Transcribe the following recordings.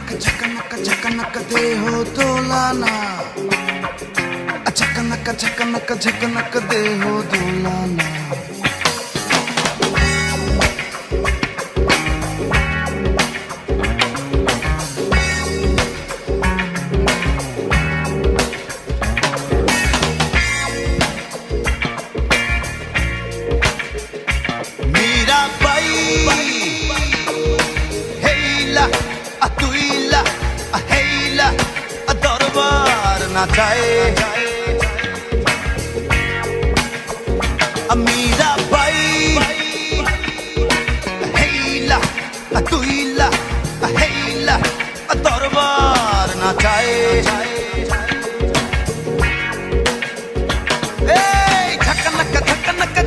झकनक देहो दोलाना, झकनक देहो दोलाना। मीरा बाई हेला अतुइला हेला दरबार नाचाए। मीरा बाई हेला अतुइला हेला दरबार नाचाए।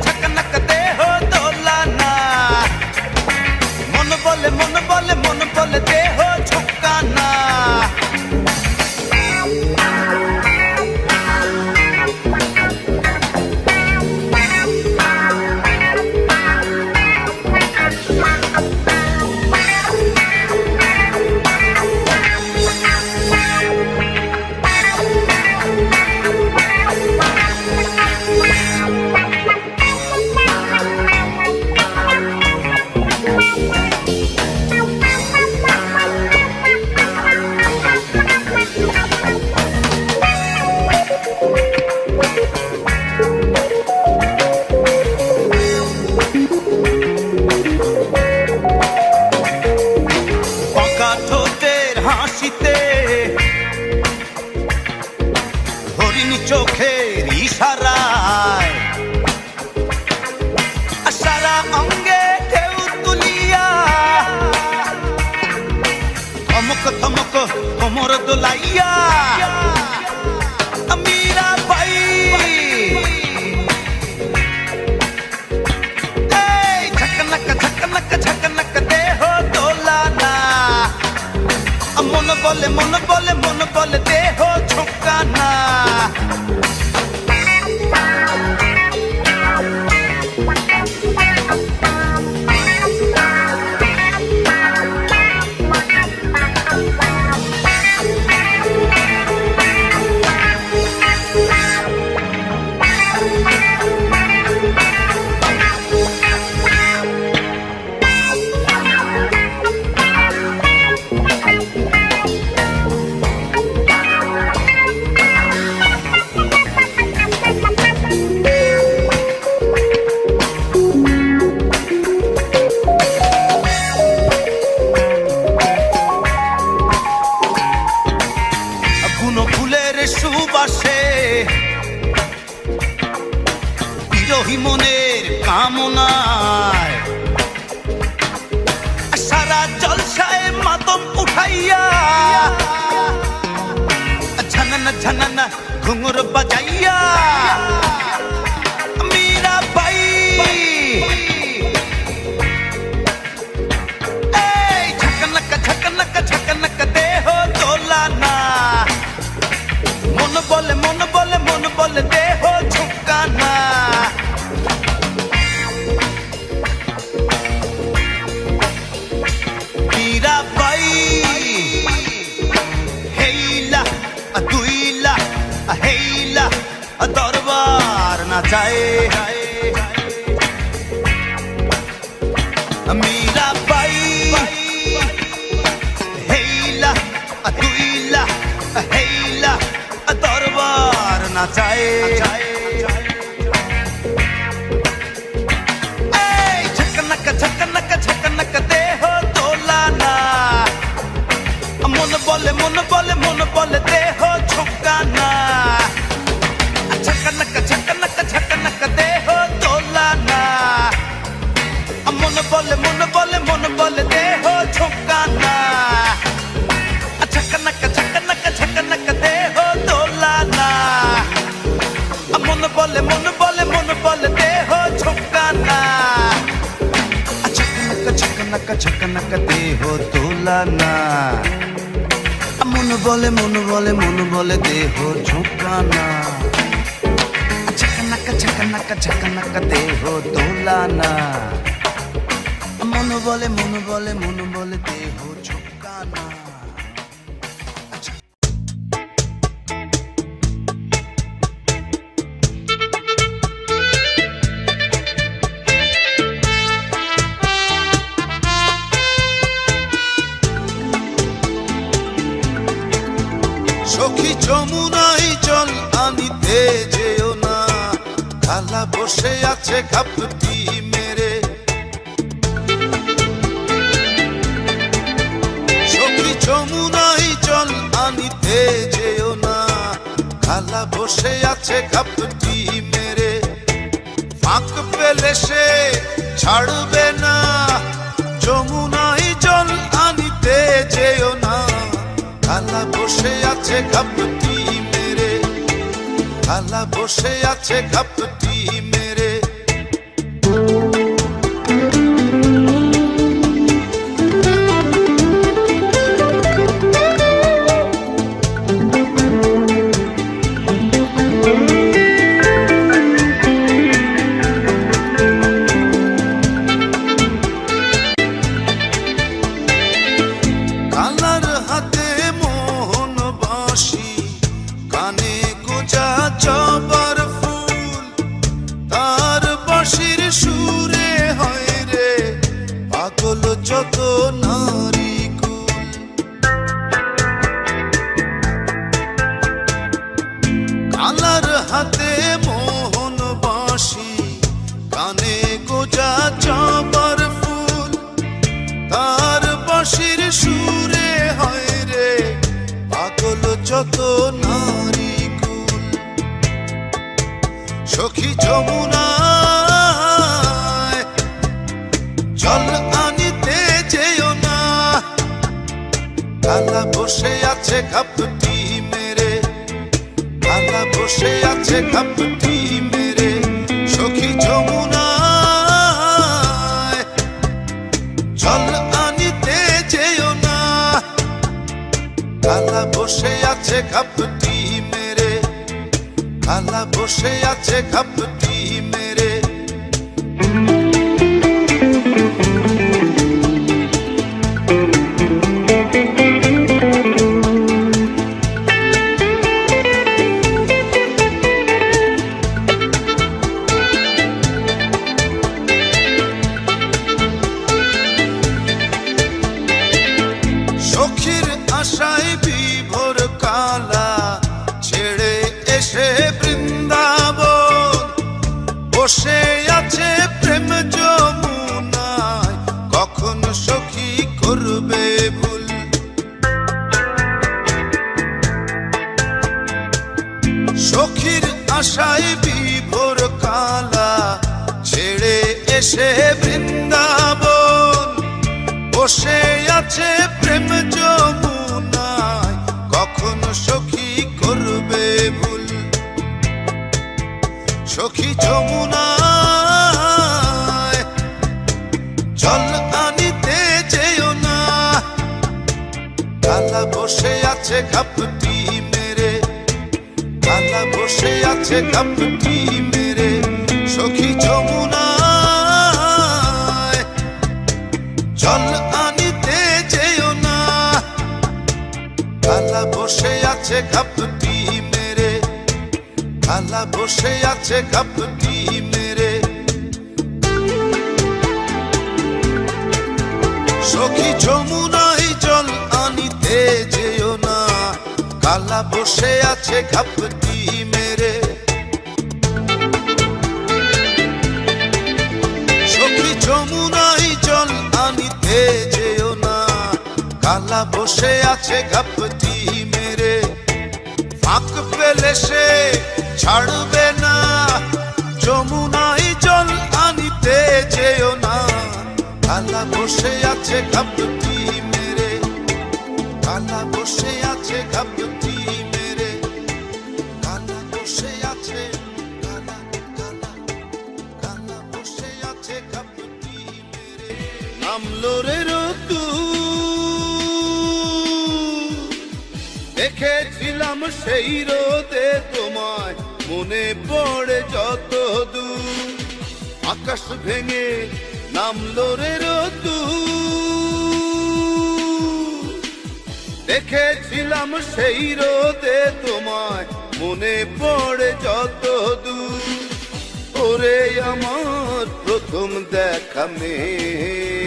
झकनक देहो दोलाना, मन बोले देहो झुकाना। হাসিতে হরিণ চোখের ইশারায় সারা অঙ্গে ঢেউ তুলিয়া ধমক ধমক কোমর দোলাইয়া। মীরা বাই झकनक देहो दोलाना, मन बोले देहो झुकाना। ফুলের সুবাসে বিরহী মনের কামনায় সারা জলসায় মাতম উঠাইয়া ঝননা ঘুঙুর বাজাইয়া। মীরা বাই झकनक देहो दोलाना, मन बोले देहो झुकाना। मीरा बाई हेला अतुइला हेला दरबार नाचाए। मीरा बाई हेला अतुइला हेला दरबार नाचाए। झकनक देहो दोलाना, मन बोले देहो झुकाना। झकनक देहो दोलाना, मन बोले देहो झुकाना। झकनक देहो दोलाना, मन बोले देहो झुकाना। झकनक देहो दोलाना, मन बोले देहो झुकाना। झकनक देहो दोलाना, मन बोले देहो झुकाना। যমুনাই জল আনিতে যেও না, খালা বসে আছে ঘাপটি মেরে। সখী যমুনাই জল আনিতে যেও না, খালা বসে আছে ঘাপটি মেরে। ফাঁক পেলে সে ছাড়বে না, যমুনাই জল আনিতে যেও না, খালা বসে আছে ঘাপটি মেরে, খালা বসে আছে ঘাপটি মেরে। কালার হাতে মোহন বাঁশি, কানে গোজা জবার ফুল, তার বাঁশির সুরে হয় রে পাগল যত নারী কুল। কালার হাতে মোহন বাঁশি, কানে গোজা জবার ফুল, তার বাঁশির সুরে হয় রে পাগল যত নারী কুল। সখী যমুনায় জল আনিতে যেও না, খালা বসে আছে ঘাপটি মেরে, খালা বসে আছে ঘাপটি মেরে। সখী যমুনায় জল আনিতে যেও না, খালা বসে আছে ঘাপটি মেরে, খালা বসে আছে ঘাপটি মেরে। সখীর আশায় বিভোর কালা ছেড়ে এসে বৃন্দাবন, বসে আছে প্রেম যমুনায়, কখন সখী করবে ভুল। সখীর আশায় বিভোর কালা ছেড়ে এসে বৃন্দাবন, বসে আছে প্রেম যমুনায়, কখন সখী করবে ভুল। সখী যমুনায় জল আনিতে যেও না, খালা বসে আছে ঘাপটি মেরে, খালা বসে আছে ঘাপটি মেরে। সখী যমুনায় জল আনিতে যেও না, খালা বসে আছে ঘাপটি মেরে, খালা বসে আছে ঘাপটি মেরে। সখী যমুনাই জল আনিতে যেও না, খালা বসে আছে ঘাপটি মেরে। সখী যমুনাই জল আনিতে যেও না, খালা বসে আছে ঘাপটি মেরে। ফাঁক পেলে সে ছাড়বে না, যমুনাই জল আনিতে যেও না, খালা বসে আছে ঘাপটি মেরে, খালা বসে আছে ঘাপটি মেরে, খালা বসে আছে, খালা খালা খালা বসে আছে ঘাপটি মেরে। নামলো রে দেখেছিলাম সেই রোদে তোমায়, মনে পড়ে যত দূর, আকাশ ভেঙে নামলো রে দেখেছিলাম সেই রোদে তোমায়, মনে পড়ে যত দূর। ওরে আমার প্রথম দেখা মেয়ে,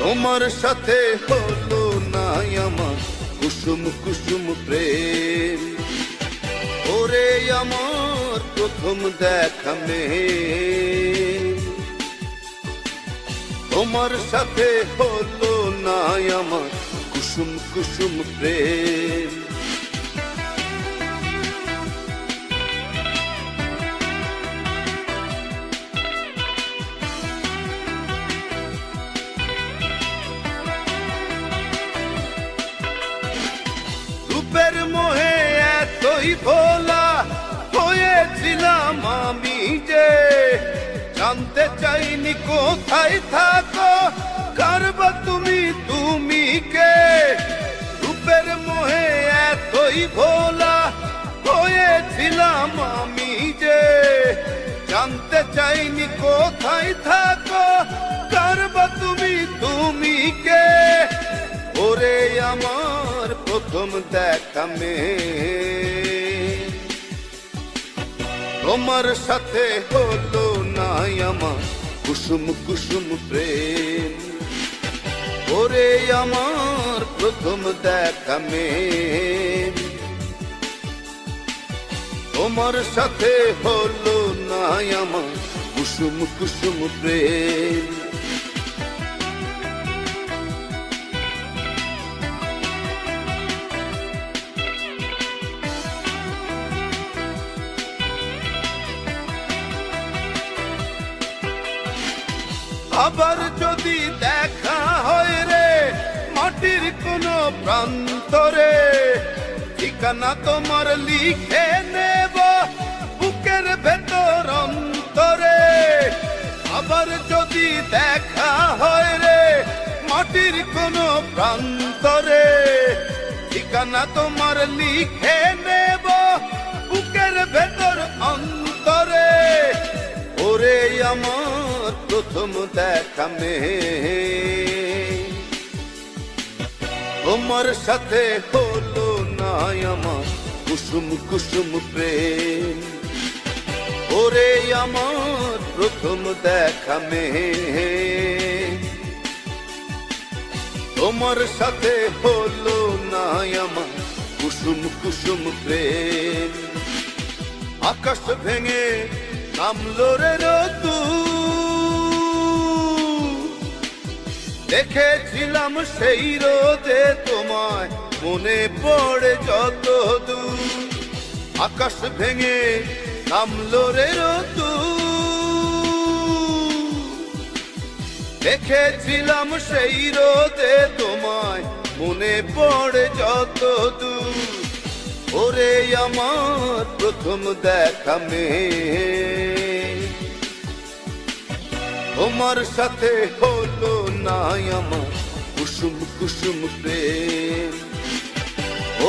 তোমার সাথে হলো না আমার কুসুম কুসুম প্রেম। ওরে আমার প্রথম দেখা মেয়ে, তোমার সাথে হলো না আমার কুসুম কুসুম প্রেম। রূপের মোহে এতই ভোলা হয়েছিলাম আমি যে, জানতে চাইনি কোথায় থাকো, কারবা তুমি তুমি কে। রূপের মোহে এতই ভোলা হয়েছিলাম আমি যে, জানতে চাইনি কোথায় থাকো, কারবা তুমি তুমি কে। ওরে আমার প্রথম দেখা মেয়ে, তোমার সাথে হলো না আমার কুসুম কুসুম প্রেম। ওরে আমার প্রথম দেখা মেয়ে, তোমার সাথে হলো না আমার কুসুম কুসুম প্রেম। আবার যদি দেখা হয় রে মাটির কোন প্রান্তরে, ঠিকানা তোমার লিখে নেব বুকের ভেতর অন্তরে। আবার যদি দেখা হয় রে মাটির কোন প্রান্তরে, ঠিকানা তোমার লিখে নেব বুকের ভেতর অন্তরে। ওরে আমার প্রথম দেখা মেয়ে, তোমার সাথে হলো না আমার কুসুম কুসুম প্রেম। ওরে আমার প্রথম দেখা মেয়ে, তোমার সাথে হলো না আমার কুসুম কুসুম প্রেম। আকাশ ভেঙে নামলো রে রোদ্দুর, দেখেছিলাম সেই রোদে তোমায় মনে পড়ে যত দূর। আকাশ ভেঙে নামলো রে রোদ্দুর, দেখেছিলাম সেই রোদে তোমায় মনে পড়ে যত দূর। ওরে আমার প্রথম দেখা মেয়ে, তোমার সাথে হলো না আমার কুসুম কুসুম প্রেম।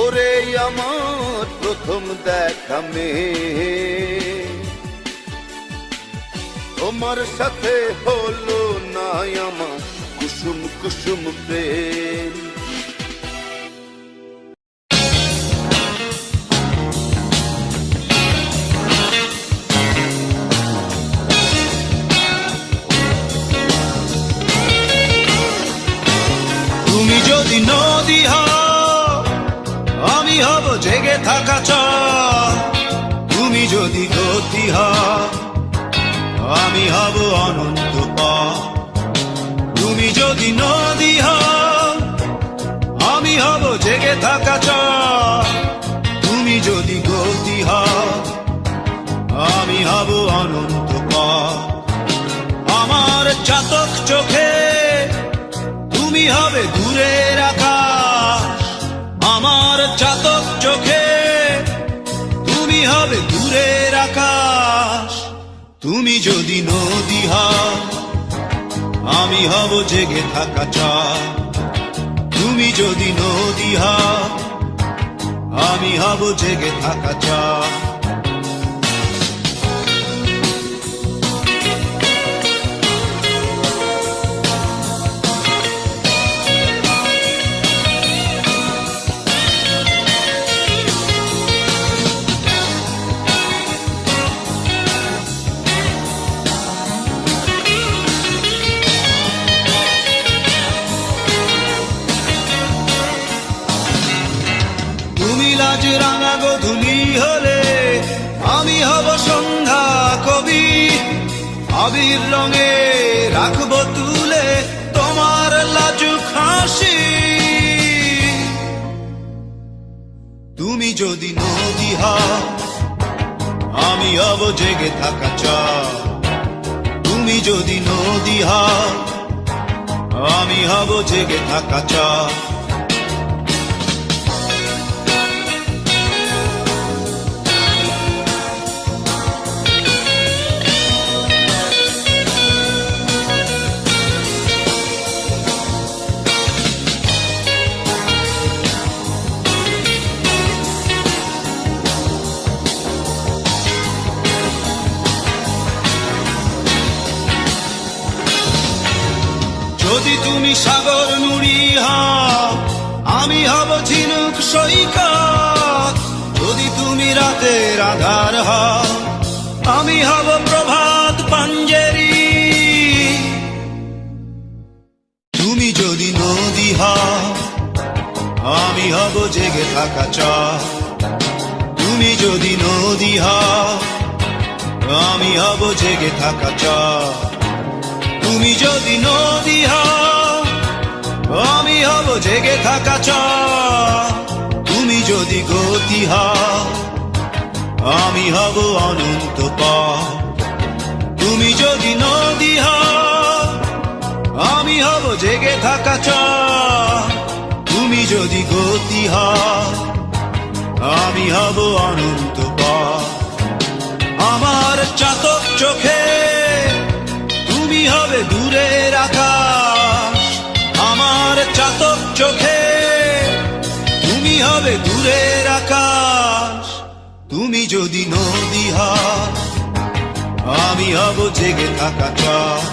ওরে আমার প্রথম দেখা মেয়ে, তোমার সাথে হলো না আমার কুসুম কুসুম প্রেম। তুমি যদি নদী হও আমি হব জেগে থাকা চর, তুমি যদি গতি হও আমি হব অনন্ত পথ। তুমি যদি নদী হও আমি হব জেগে থাকা চর, তুমি যদি গতি হও আমি হব অনন্ত পথ। আমার চাতক চোখে তুমি হবে দূরের আকাশ, আমার চাতক চোখে তুমি হবে দূরের আকাশ। তুমি যদি নদী হও আমি হব জেগে থাকা চর, তুমি যদি নদী হও আমি হব জেগে থাকা চর। আজ রাঙা গোধূলি হলে আমি হব সন্ধ্যা কবি, আবির রঙে রাখবো তুলে তোমার লাজুক হাসি। তুমি যদি নদী হও আমি হব জেগে থাকা চাঁদ, তুমি যদি নদী হও আমি হব জেগে থাকা চাঁদ। যদি তুমি সাগর নুড়ি হও আমি হব ঝিনুক সৈকত, যদি তুমি রাতের আধার হও আমি হব প্রভাত পাঞ্জেরি। তুমি যদি নদী হও আমি হব জেগে থাকা চাঁদ, তুমি যদি নদী হও আমি হব জেগে থাকা চাঁদ। তুমি যদি নদী হও আমি হব জেগে থাকা চাঁদ, তুমি যদি গতি হও আমি হব অনন্ত পথ। তুমি যদি নদী হও আমি হব জেগে থাকা চাঁদ, তুমি যদি গতি হও আমি হব অনন্ত পথ। আমার চাতক চোখে তুমি হবে দূরের আকাশ, আমার চাতক চোখে তুমি হবে দূরের আকাশ। তুমি যদি নদী হও আমি হব জেগে থাকা চাঁদ,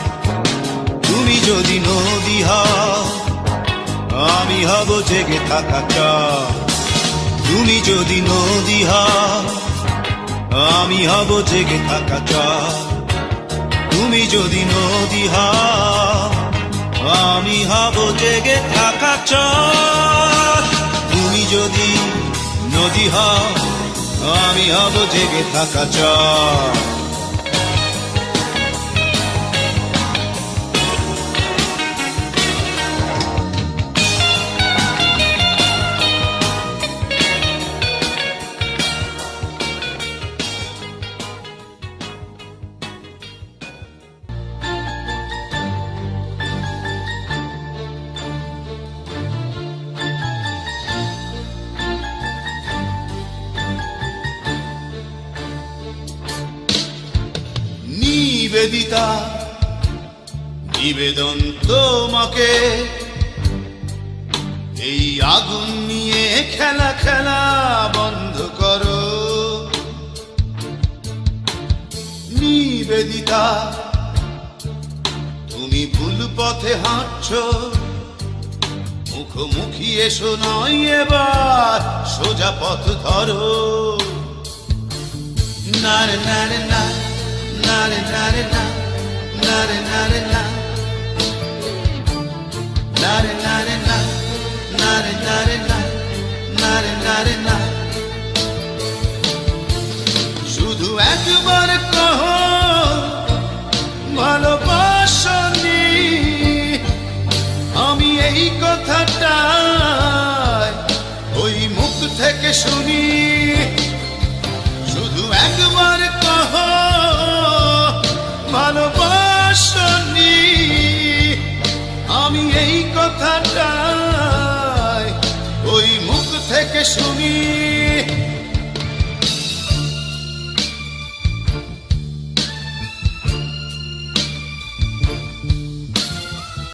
তুমি যদি নদী হও আমি হব জেগে থাকা চাঁদ। তুমি যদি নদী হও আমি হব জেগে থাকা চাঁদ, তুমি যদি নদী হও আমি হব জেগে থাকা চাঁদ। তুমি যদি নদী হও আমি হব জেগে থাকা চাঁদ। নিবেদিতা নিবেদন তোমাকে, এই আগুন নিয়ে খেলা খেলা বন্ধ করো। নিবেদিতা তুমি ভুল পথে হাঁটছো, মুখোমুখি এসো নয় এবার সোজা পথ ধরো। নারে নারে না নারে নারে না নারে নারে না নারে নারে না নারে নারে না নারে নারে না। শুধু একবার কহো ভালোবাসনি, আমি এই কথাটা ওই মুখ থেকে শুনি। শুধু একবার কহো ভালোবাসনি, আমি এই কথাটা ওই মুখ থেকে শুনি।